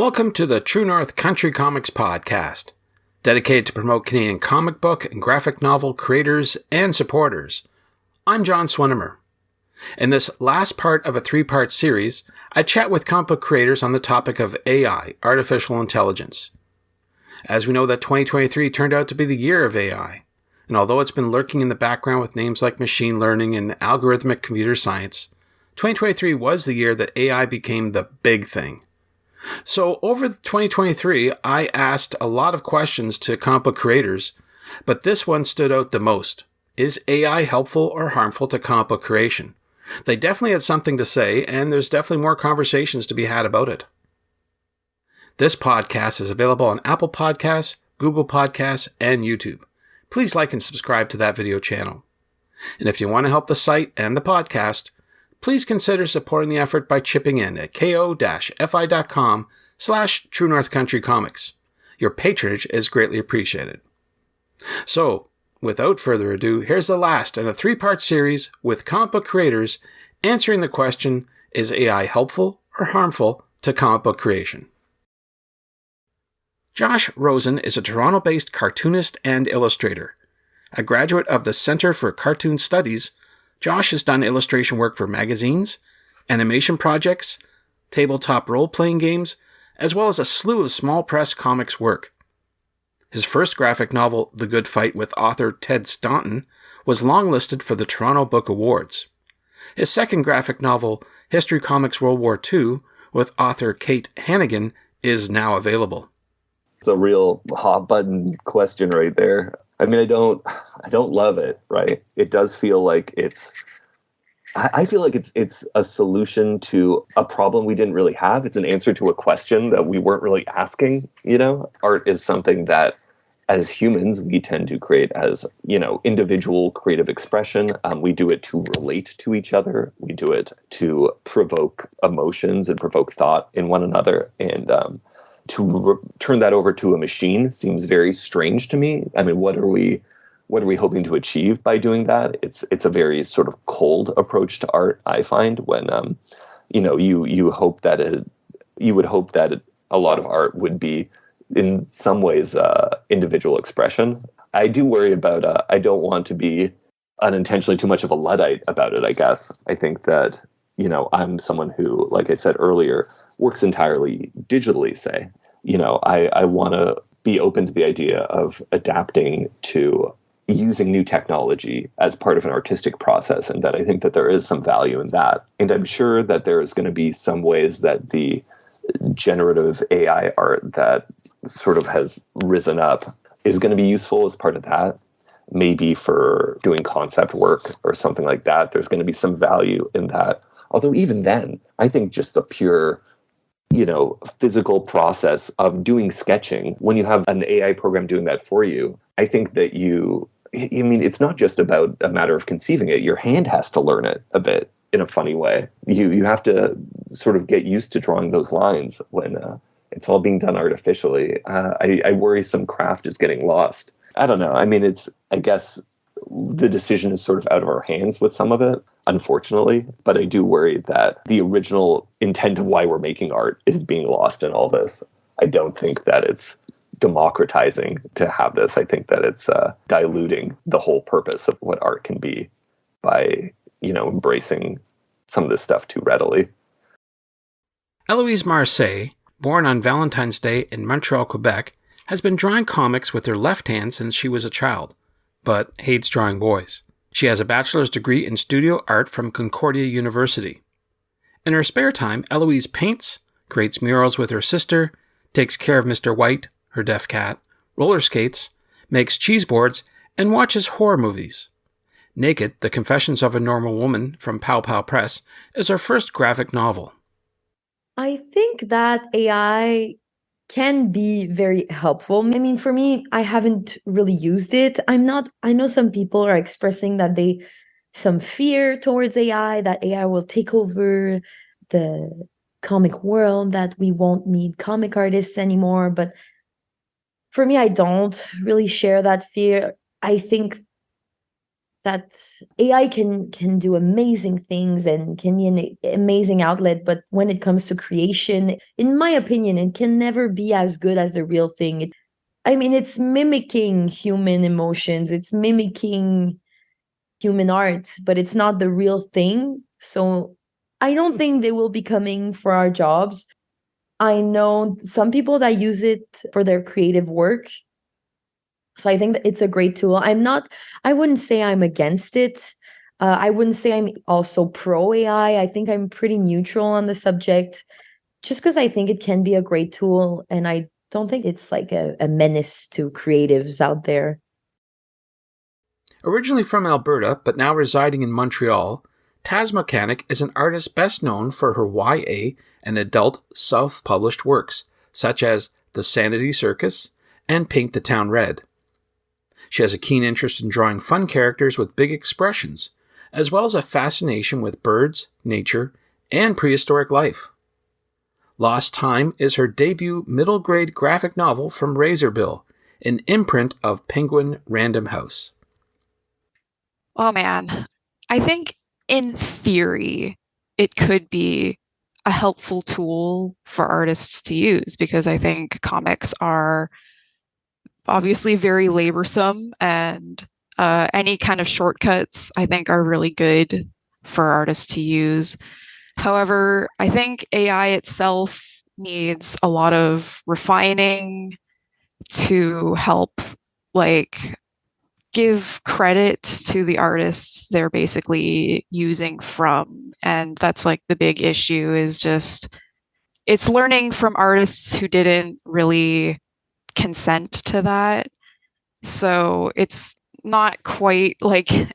Welcome to the True North Country Comics Podcast, dedicated to promote Canadian comic book and graphic novel creators and supporters. I'm John Swinimer. In this last part of a three-part series, I chat with comic book creators on the topic of AI, artificial intelligence. As we know that 2023 turned out to be the year of AI, and although it's been lurking in the background with names like machine learning and algorithmic computer science, 2023 was the year that AI became the big thing. So over 2023, I asked a lot of questions to comic book creators, but this one stood out the most. Is AI helpful or harmful to comic book creation? They definitely had something to say, and there's definitely more conversations to be had about it. This podcast is available on Apple Podcasts, Google Podcasts, and YouTube. Please like and subscribe to that video channel. And if you want to help the site and the podcast, please consider supporting the effort by chipping in at ko-fi.com/True North Country Comics. Your patronage is greatly appreciated. So, without further ado, here's the last in a three-part series with comic book creators answering the question, is AI helpful or harmful to comic book creation? Josh Rosen is a Toronto-based cartoonist and illustrator. A graduate of the Centre for Cartoon Studies, Josh has done illustration work for magazines, animation projects, tabletop role-playing games, as well as a slew of small press comics work. His first graphic novel, The Good Fight with author Ted Staunton, was longlisted for the Toronto Book Awards. His second graphic novel, History Comics World War II, with author Kate Hannigan, is now available. It's a real hot button question right there. I mean, I don't love it, right? It does feel like I feel like it's a solution to a problem we didn't really have. It's an answer to a question that we weren't really asking, Art is something that as humans, we tend to create as, individual creative expression. We do it to relate to each other. We do it to provoke emotions and provoke thought in one another. And, to turn that over to a machine seems very strange to me. I mean, what are we hoping to achieve by doing that? It's a very sort of cold approach to art, I find, when you would hope that a lot of art would be in some ways individual expression. I do worry about I don't want to be unintentionally too much of a Luddite about it, I guess. I think that I'm someone who, like I said earlier, works entirely digitally, say. I want to be open to the idea of adapting to using new technology as part of an artistic process, and that I think that there is some value in that. And I'm sure that there is going to be some ways that the generative AI art that sort of has risen up is going to be useful as part of that. Maybe for doing concept work or something like that, there's going to be some value in that. Although even then, I think just the pure, physical process of doing sketching, when you have an AI program doing that for you, I think that it's not just about a matter of conceiving it. Your hand has to learn it a bit in a funny way. You have to sort of get used to drawing those lines when it's all being done artificially. I worry some craft is getting lost. I don't know. I mean, I guess the decision is sort of out of our hands with some of it, unfortunately. But I do worry that the original intent of why we're making art is being lost in all this. I don't think that it's democratizing to have this. I think that it's diluting the whole purpose of what art can be by, embracing some of this stuff too readily. Éloïse Marseille, born on Valentine's Day in Montreal, Quebec, has been drawing comics with her left hand since she was a child, but hates drawing boys. She has a bachelor's degree in studio art from Concordia University. In her spare time, Éloïse paints, creates murals with her sister, takes care of Mr. White, her deaf cat, roller skates, makes cheese boards, and watches horror movies. Naked, The Confessions of a Normal Woman from Pow Pow Press is her first graphic novel. I think that AI can be very helpful. I mean, for me, I haven't really used it. I know some people are expressing that some fear towards AI, that AI will take over the comic world, that we won't need comic artists anymore. But for me, I don't really share that fear. I think that AI can do amazing things and can be an amazing outlet, but when it comes to creation, in my opinion, it can never be as good as the real thing. It's mimicking human emotions, it's mimicking human art, but it's not the real thing. So I don't think they will be coming for our jobs. I know some people that use it for their creative work. So I think that it's a great tool. I wouldn't say I'm against it. I wouldn't say I'm also pro AI. I think I'm pretty neutral on the subject, just because I think it can be a great tool. And I don't think it's like a menace to creatives out there. Originally from Alberta, but now residing in Montreal, Taz Mukanik is an artist best known for her YA and adult self-published works, such as The Sanity Circus and Paint the Town Red. She has a keen interest in drawing fun characters with big expressions, as well as a fascination with birds, nature, and prehistoric life. Lost Time is her debut middle-grade graphic novel from Razorbill, an imprint of Penguin Random House. Oh man, I think in theory it could be a helpful tool for artists to use, because I think comics are obviously very laborsome, and any kind of shortcuts I think are really good for artists to use. However, I think AI itself needs a lot of refining to help give credit to the artists they're basically using from. And that's the big issue, is just it's learning from artists who didn't really consent to that. So it's not quite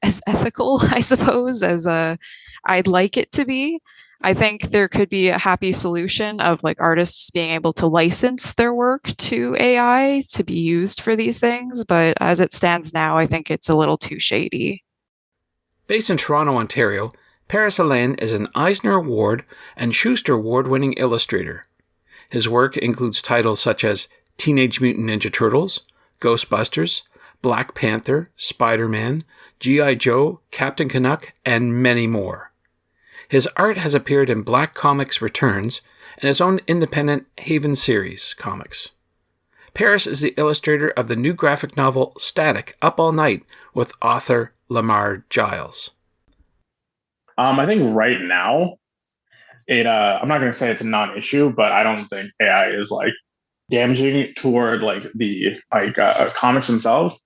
as ethical, I suppose, as I'd like it to be. I think there could be a happy solution of artists being able to license their work to AI to be used for these things, but as it stands now, I think it's a little too shady. Based in Toronto, Ontario, Paré-Sorel is an Eisner Award and Schuster Award-winning illustrator. His work includes titles such as Teenage Mutant Ninja Turtles, Ghostbusters, Black Panther, Spider-Man, G.I. Joe, Captain Canuck, and many more. His art has appeared in Black Comics Returns and his own independent Haven Series comics. Paris is the illustrator of the new graphic novel Static Up All Night with author Lamar Giles. I think right now, I'm not going to say it's a non-issue, but I don't think AI is damaging toward the comics themselves.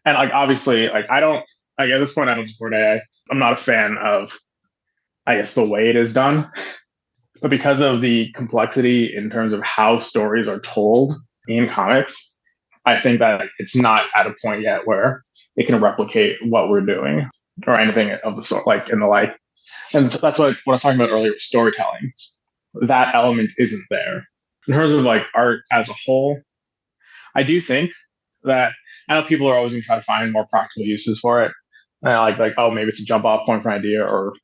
And obviously I don't at this point I don't support AI. I'm not a fan of the way it is done, but because of the complexity in terms of how stories are told in comics, I think that it's not at a point yet where it can replicate what we're doing or anything of the sort, and the like. And so that's what I was talking about earlier with storytelling. That element isn't there. In terms of art as a whole, I do think that I know people are always going to try to find more practical uses for it. And oh, maybe it's a jump off point for an idea or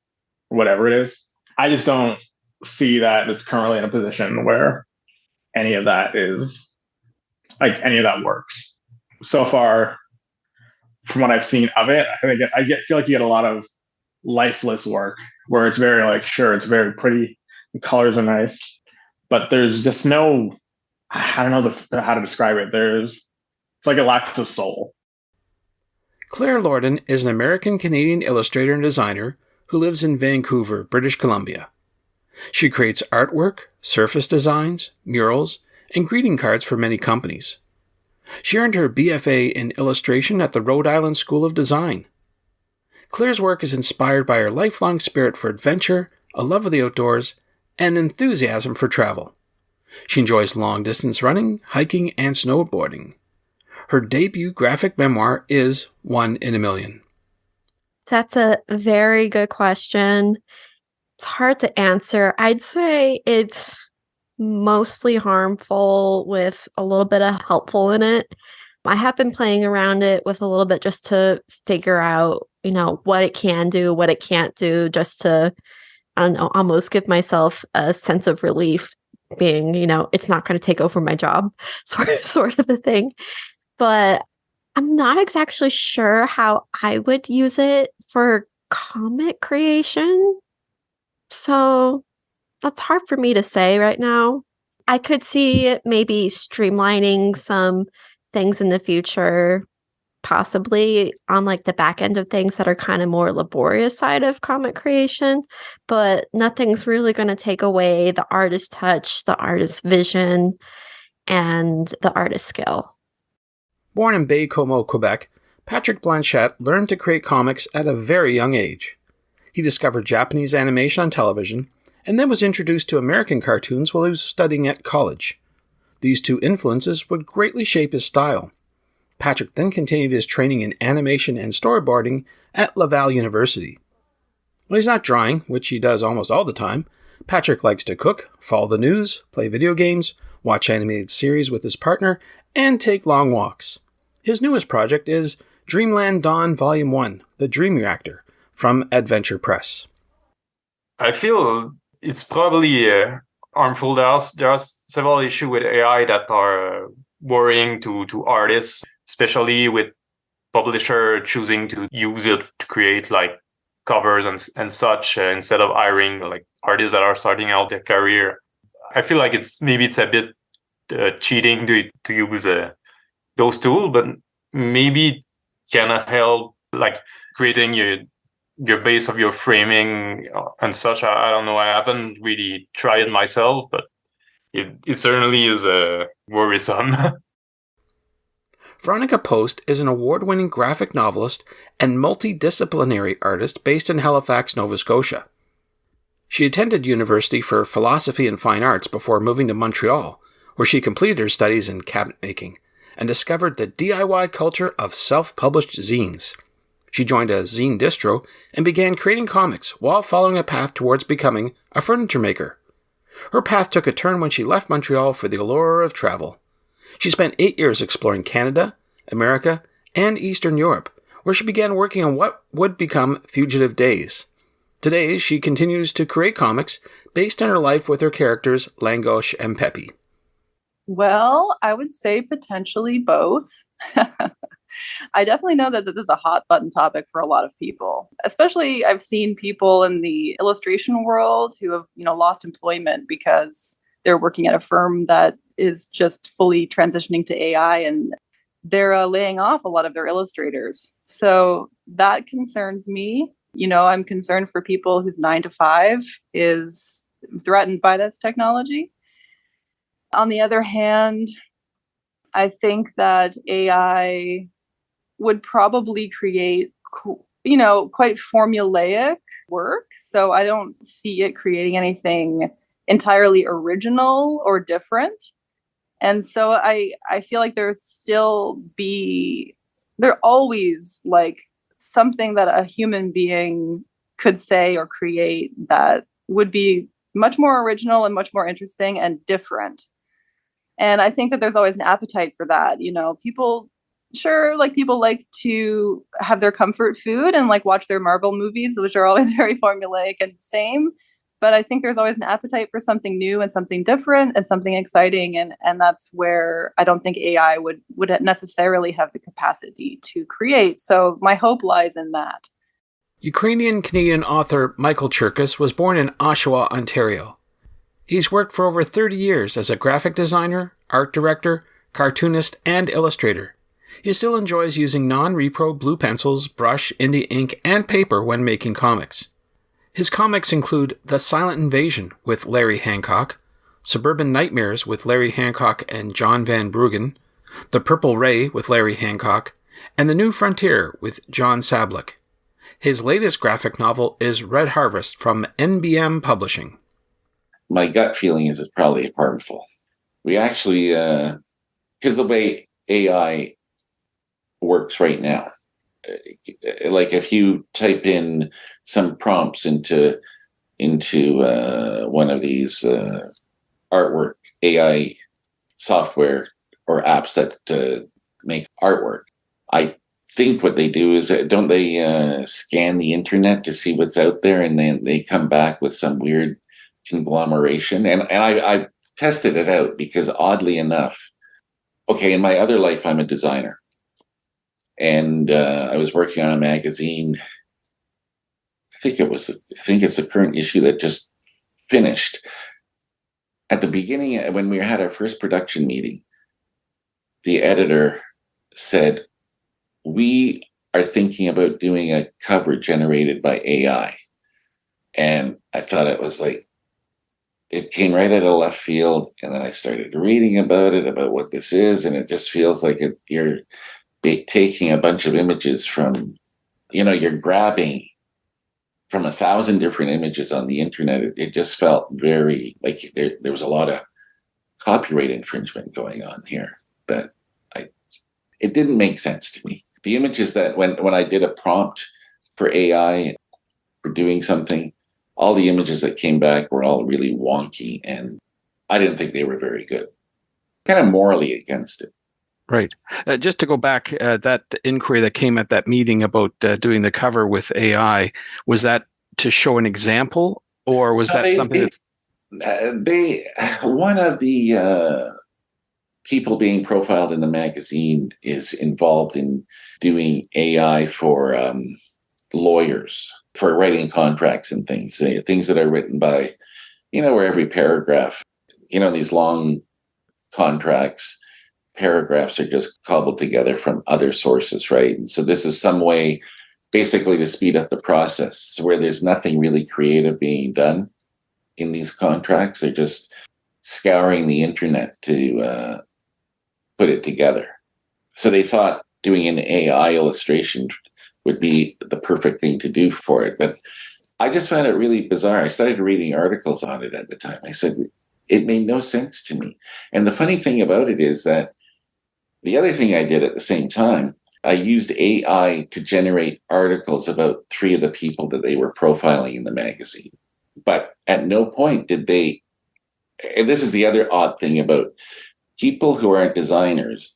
whatever it is. I just don't see that it's currently in a position where any of that is any of that works. So far, from what I've seen of it, I feel like you get a lot of lifeless work where it's very sure, it's very pretty, the colors are nice, but there's just no, I don't know how to describe it. It's it lacks of soul. Claire Lordon is an American-Canadian illustrator and designer who lives in Vancouver, British Columbia. She creates artwork, surface designs, murals, and greeting cards for many companies. She earned her BFA in illustration at the Rhode Island School of Design. Claire's work is inspired by her lifelong spirit for adventure, a love of the outdoors, and enthusiasm for travel. She enjoys long-distance running, hiking, and snowboarding. Her debut graphic memoir is 1 in a Million. That's a very good question. It's hard to answer. I'd say it's mostly harmful with a little bit of helpful in it. I have been playing around it with a little bit just to figure out, what it can do, what it can't do, just to, I don't know, almost give myself a sense of relief being, it's not going to take over my job, sort of the thing. But I'm not exactly sure how I would use it for comic creation. So that's hard for me to say right now. I could see it maybe streamlining some things in the future, possibly on like the back end of things that are kind of more laborious side of comic creation, but nothing's really going to take away the artist touch, the artist vision, and the artist skill. Born in Baie-Comeau, Quebec, Patrick Blanchette learned to create comics at a very young age. He discovered Japanese animation on television, and then was introduced to American cartoons while he was studying at college. These two influences would greatly shape his style. Patrick then continued his training in animation and storyboarding at Laval University. When he's not drawing, which he does almost all the time, Patrick likes to cook, follow the news, play video games, watch animated series with his partner, and take long walks. His newest project is Dreamland Dawn Volume 1, The Dream Reactor, from Adventure Press. I feel it's probably harmful. There are several issues with AI that are worrying to artists, especially with publisher choosing to use it to create like covers and such instead of hiring like artists that are starting out their career. I feel like it's a bit cheating to use those tools, but maybe it can help like creating your base of your framing and such. I don't know. I haven't really tried it myself, but it certainly is worrisome. Veronica Post is an award-winning graphic novelist and multidisciplinary artist based in Halifax, Nova Scotia. She attended university for philosophy and fine arts before moving to Montreal, where she completed her studies in cabinet making and discovered the DIY culture of self-published zines. She joined a zine distro and began creating comics while following a path towards becoming a furniture maker. Her path took a turn when she left Montreal for the allure of travel. She spent 8 years exploring Canada, America, and Eastern Europe, where she began working on what would become Fugitive Days. Today, she continues to create comics based on her life with her characters Langoche and Peppy. Well, I would say potentially both. I definitely know that this is a hot button topic for a lot of people. Especially I've seen people in the illustration world who have, lost employment because they're working at a firm that is just fully transitioning to AI, and they're laying off a lot of their illustrators. So that concerns me. I'm concerned for people whose 9 to 5 is threatened by this technology. On the other hand, I think that AI would probably create, quite formulaic work. So I don't see it creating anything entirely original or different. And so I feel like there always like something that a human being could say or create that would be much more original and much more interesting and different. And I think that there's always an appetite for that. People like to have their comfort food and like watch their Marvel movies, which are always very formulaic and same. But I think there's always an appetite for something new and something different and something exciting. And that's where I don't think AI would necessarily have the capacity to create. So my hope lies in that. Ukrainian-Canadian author Michael Cherkas was born in Oshawa, Ontario. He's worked for over 30 years as a graphic designer, art director, cartoonist, and illustrator. He still enjoys using non-repro blue pencils, brush, indie ink, and paper when making comics. His comics include The Silent Invasion with Larry Hancock, Suburban Nightmares with Larry Hancock and John Van Bruggen, The Purple Ray with Larry Hancock, and The New Frontier with John Sablik. His latest graphic novel is Red Harvest from NBM Publishing. My gut feeling is it's probably harmful. We actually, because the way AI works right now, like if you type in some prompts into one of these artwork AI software or apps that make artwork, I think what they do is, don't they scan the internet to see what's out there, and then they come back with some weird conglomeration. And I've tested it out because oddly enough, okay, in my other life, I'm a designer. And I was working on a magazine. I think it's the current issue that just finished. At the beginning, when we had our first production meeting, the editor said, "We are thinking about doing a cover generated by AI." And I thought it was like, it came right out of left field. And then I started reading about it, about what this is. And it just feels like you're taking a bunch of images from, you're grabbing from 1,000 different images on the internet. It just felt very like there was a lot of copyright infringement going on here that it didn't make sense to me. The images that when I did a prompt for AI for doing something, all the images that came back were all really wonky, and I didn't think they were very good. Kind of morally against it. Right. Just to go back, that inquiry that came at that meeting about doing the cover with AI, was that to show an example, or was that something one of the people being profiled in the magazine is involved in doing AI for lawyers, for writing contracts and things that are written by, where every paragraph, these long contracts, paragraphs are just cobbled together from other sources, right? And so this is some way basically to speed up the process where there's nothing really creative being done in these contracts. They're just scouring the internet to put it together. So they thought doing an AI illustration would be the perfect thing to do for it. But I just found it really bizarre. I started reading articles on it at the time. I said, it made no sense to me. And the funny thing about it is that the other thing I did at the same time, I used AI to generate articles about 3 of the people that they were profiling in the magazine. But at no point did they, and this is the other odd thing about people who aren't designers,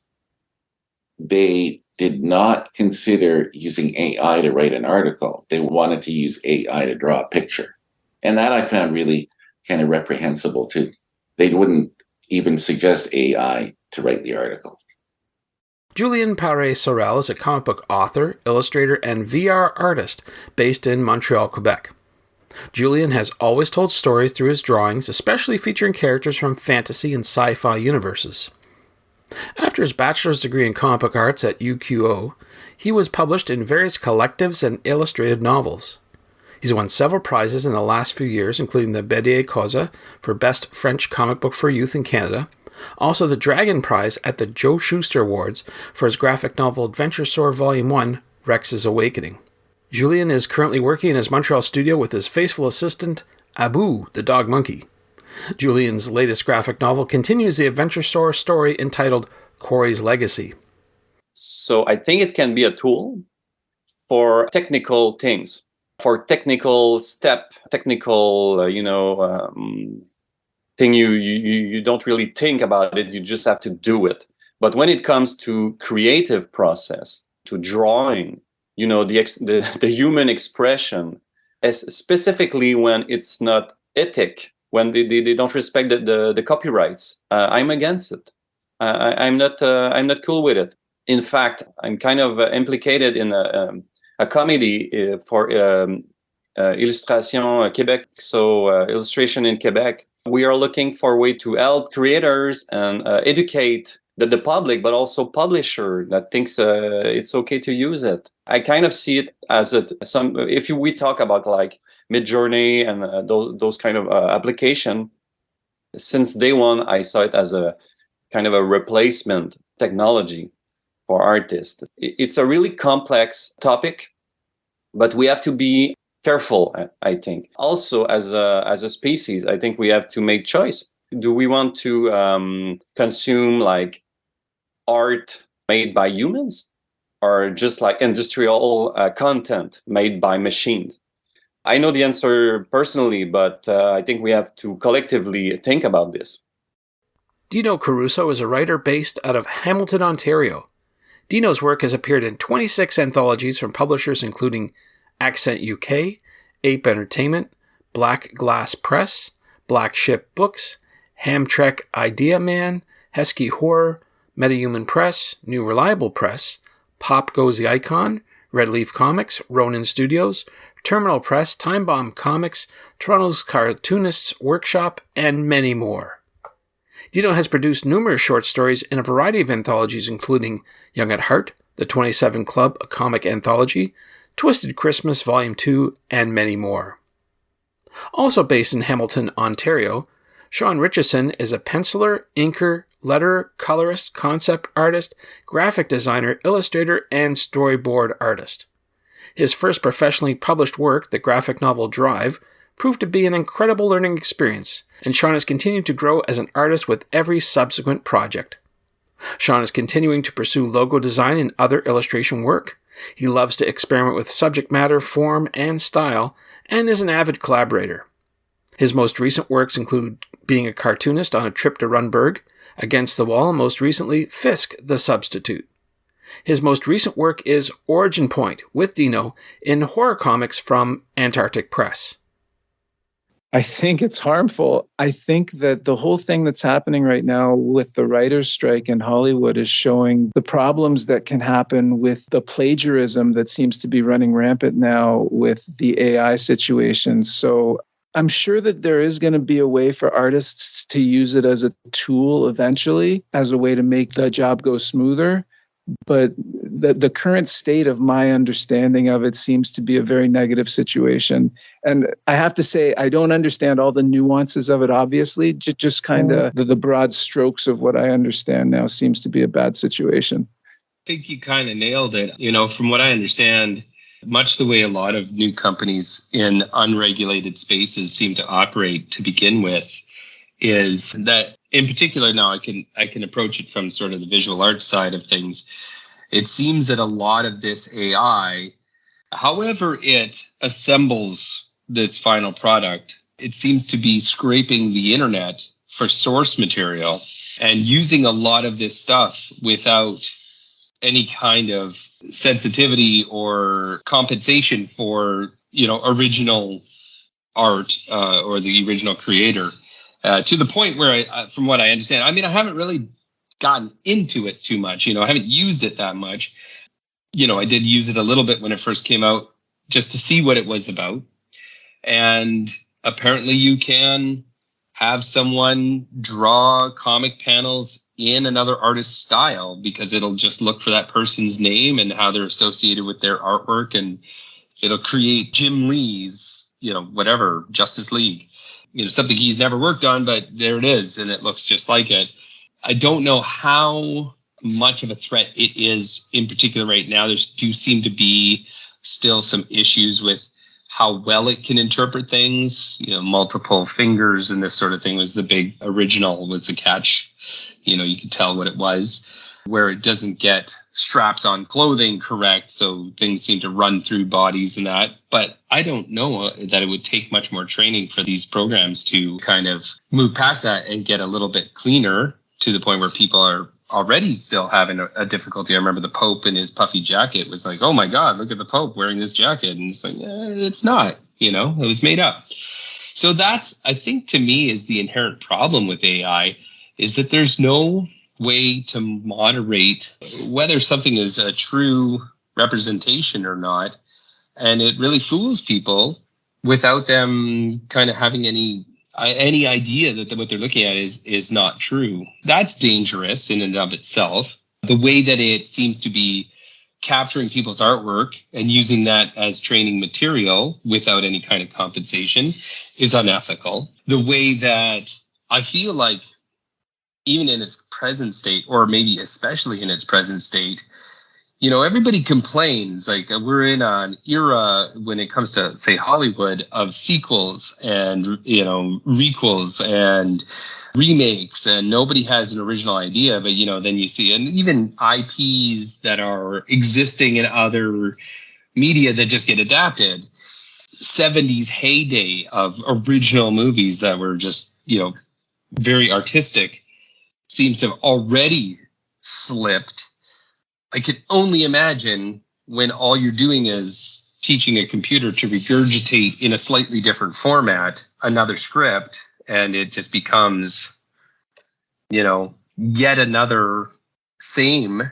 they did not consider using AI to write an article. They wanted to use AI to draw a picture. And that I found really kind of reprehensible too. They wouldn't even suggest AI to write the article. Julien Paré-Sorel is a comic book author, illustrator, and VR artist based in Montreal, Quebec. Julien has always told stories through his drawings, especially featuring characters from fantasy and sci-fi universes. After his bachelor's degree in comic book arts at UQO, he was published in various collectives and illustrated novels. He's won several prizes in the last few years, including the Bélier Causa for Best French Comic Book for Youth in Canada, also the Dragon Prize at the Joe Shuster Awards for his graphic novel Adventure Soar Volume 1, Rex's Awakening. Julien is currently working in his Montreal studio with his faithful assistant, Abu, the dog monkey. Julien's latest graphic novel continues the Adventure Soar story entitled Corey's Legacy. So I think it can be a tool for technical things, for technical thing you don't really think about it, you just have to do it. But when it comes to creative process, to drawing, the human expression, specifically when it's not ethic, when they don't respect the copyrights, I'm against it. I'm not cool with it. In fact, I'm kind of implicated in a committee for Illustration Québec, so illustration in Quebec. We are looking for a way to help creators and educate the public, but also publisher that thinks it's okay to use it. I kind of see it as we talk about like Midjourney and those kind of application, since day one, I saw it as a kind of a replacement technology for artists. It's a really complex topic, but we have to be careful, I think. Also, as a species, I think we have to make choice. Do we want to consume like art made by humans, or just like industrial content made by machines? I know the answer personally, but I think we have to collectively think about this. Dino Caruso is a writer based out of Hamilton, Ontario. Dino's work has appeared in 26 anthologies from publishers including Accent UK, Ape Entertainment, Black Glass Press, Black Ship Books, Hamtrek Idea Man, Hesky Horror, MetaHuman Press, New Reliable Press, Pop Goes the Icon, Red Leaf Comics, Ronin Studios, Terminal Press, Time Bomb Comics, Toronto's Cartoonists Workshop, and many more. Dino has produced numerous short stories in a variety of anthologies, including Young at Heart, The 27 Club, a comic anthology, Twisted Christmas Volume 2, and many more. Also based in Hamilton, Ontario, Shawn Richison is a penciler, inker, letterer, colorist, concept artist, graphic designer, illustrator, and storyboard artist. His first professionally published work, the graphic novel Drive, proved to be an incredible learning experience, and Shawn has continued to grow as an artist with every subsequent project. Shawn is continuing to pursue logo design and other illustration work. He loves to experiment with subject matter, form, and style, and is an avid collaborator. His most recent works include being a cartoonist on A Trip to Runberg, Against the Wall, and most recently, Fisk, the Substitute. His most recent work is Origin Point with Dino in horror comics from Antarctic Press. I think it's harmful. I think that the whole thing that's happening right now with the writers' strike in Hollywood is showing the problems that can happen with the plagiarism that seems to be running rampant now with the AI situation. So I'm sure that there is going to be a way for artists to use it as a tool eventually, as a way to make the job go smoother. But the current state of my understanding of it seems to be a very negative situation. And I have to say, I don't understand all the nuances of it, obviously. Just kind of the broad strokes of what I understand now seems to be a bad situation. I think you kind of nailed it. From what I understand, much the way a lot of new companies in unregulated spaces seem to operate to begin with is that, in particular, now I can approach it from sort of the visual arts side of things. It seems that a lot of this AI, however it assembles this final product, it seems to be scraping the internet for source material and using a lot of this stuff without any kind of sensitivity or compensation for, original art or the original creator. To the point where, from what I understand, I haven't really gotten into it too much. I haven't used it that much. I did use it a little bit when it first came out just to see what it was about. And apparently you can have someone draw comic panels in another artist's style because it'll just look for that person's name and how they're associated with their artwork. And it'll create Jim Lee's, whatever, Justice League. Something he's never worked on, but there it is, and it looks just like it. I don't know how much of a threat it is in particular right now. There do seem to be still some issues with how well it can interpret things. Multiple fingers and this sort of thing was the big original, was the catch. You could tell what it was, where it doesn't get straps on clothing correct, so things seem to run through bodies and that. But I don't know that it would take much more training for these programs to kind of move past that and get a little bit cleaner to the point where people are already still having a difficulty. I remember the Pope in his puffy jacket was like, oh my God, look at the Pope wearing this jacket. And it's like, it's not, it was made up. So that's, I think, to me, is the inherent problem with AI, is that there's no way to moderate whether something is a true representation or not. And it really fools people without them kind of having any idea that what they're looking at is not true. That's dangerous in and of itself. The way that it seems to be capturing people's artwork and using that as training material without any kind of compensation is unethical. The way that I feel like, even in its present state, or maybe especially in its present state, everybody complains. Like, we're in an era when it comes to, say, Hollywood, of sequels and, requels and remakes, and nobody has an original idea. But, then you see, and even IPs that are existing in other media that just get adapted. 70s heyday of original movies that were just, very artistic seems to have already slipped. I can only imagine when all you're doing is teaching a computer to regurgitate in a slightly different format another script, and it just becomes, yet another same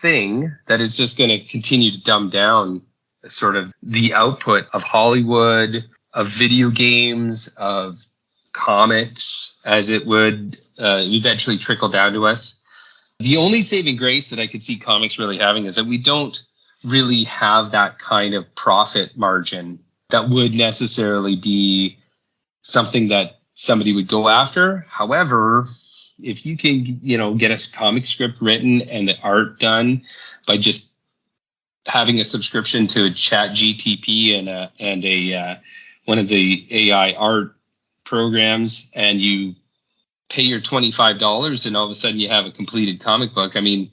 thing that is just going to continue to dumb down sort of the output of Hollywood, of video games, of comics, as it would eventually trickle down to us. The only saving grace that I could see comics really having is that we don't really have that kind of profit margin that would necessarily be something that somebody would go after. However, if you can, get a comic script written and the art done by just having a subscription to a Chat GTP and a one of the AI art programs, and you pay your $25 and all of a sudden you have a completed comic book. I mean,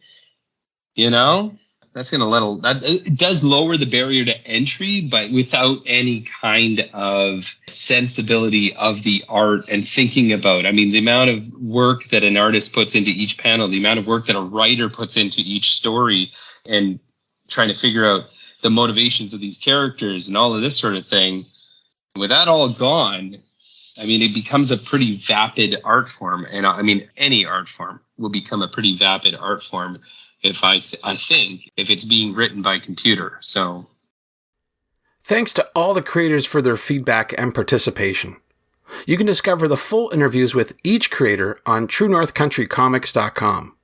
that's going to it does lower the barrier to entry, but without any kind of sensibility of the art and thinking about, the amount of work that an artist puts into each panel, the amount of work that a writer puts into each story, and trying to figure out the motivations of these characters and all of this sort of thing. With that all gone, it becomes a pretty vapid art form. And any art form will become a pretty vapid art form if I think if it's being written by computer. So thanks to all the creators for their feedback and participation. You can discover the full interviews with each creator on TrueNorthCountryComics.com.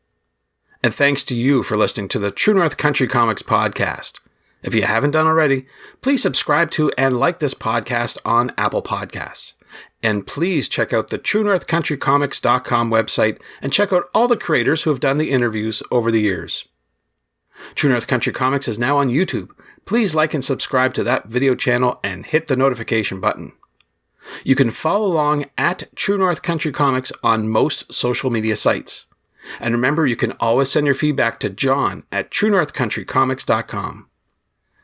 And thanks to you for listening to the True North Country Comics podcast. If you haven't done already, please subscribe to and like this podcast on Apple Podcasts. And please check out the TrueNorthCountryComics.com website and check out all the creators who have done the interviews over the years. True North Country Comics is now on YouTube. Please like and subscribe to that video channel and hit the notification button. You can follow along at True North Country Comics on most social media sites. And remember, you can always send your feedback to John at TrueNorthCountryComics.com.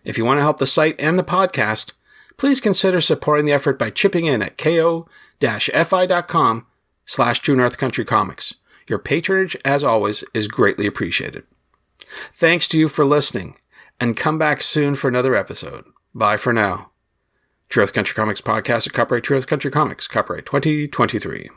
If you want to help the site and the podcast, please consider supporting the effort by chipping in at ko-fi.com/TrueNorthCountryComics. Your patronage, as always, is greatly appreciated. Thanks to you for listening, and come back soon for another episode. Bye for now. True North Country Comics Podcast, copyright True North Country Comics, copyright 2023.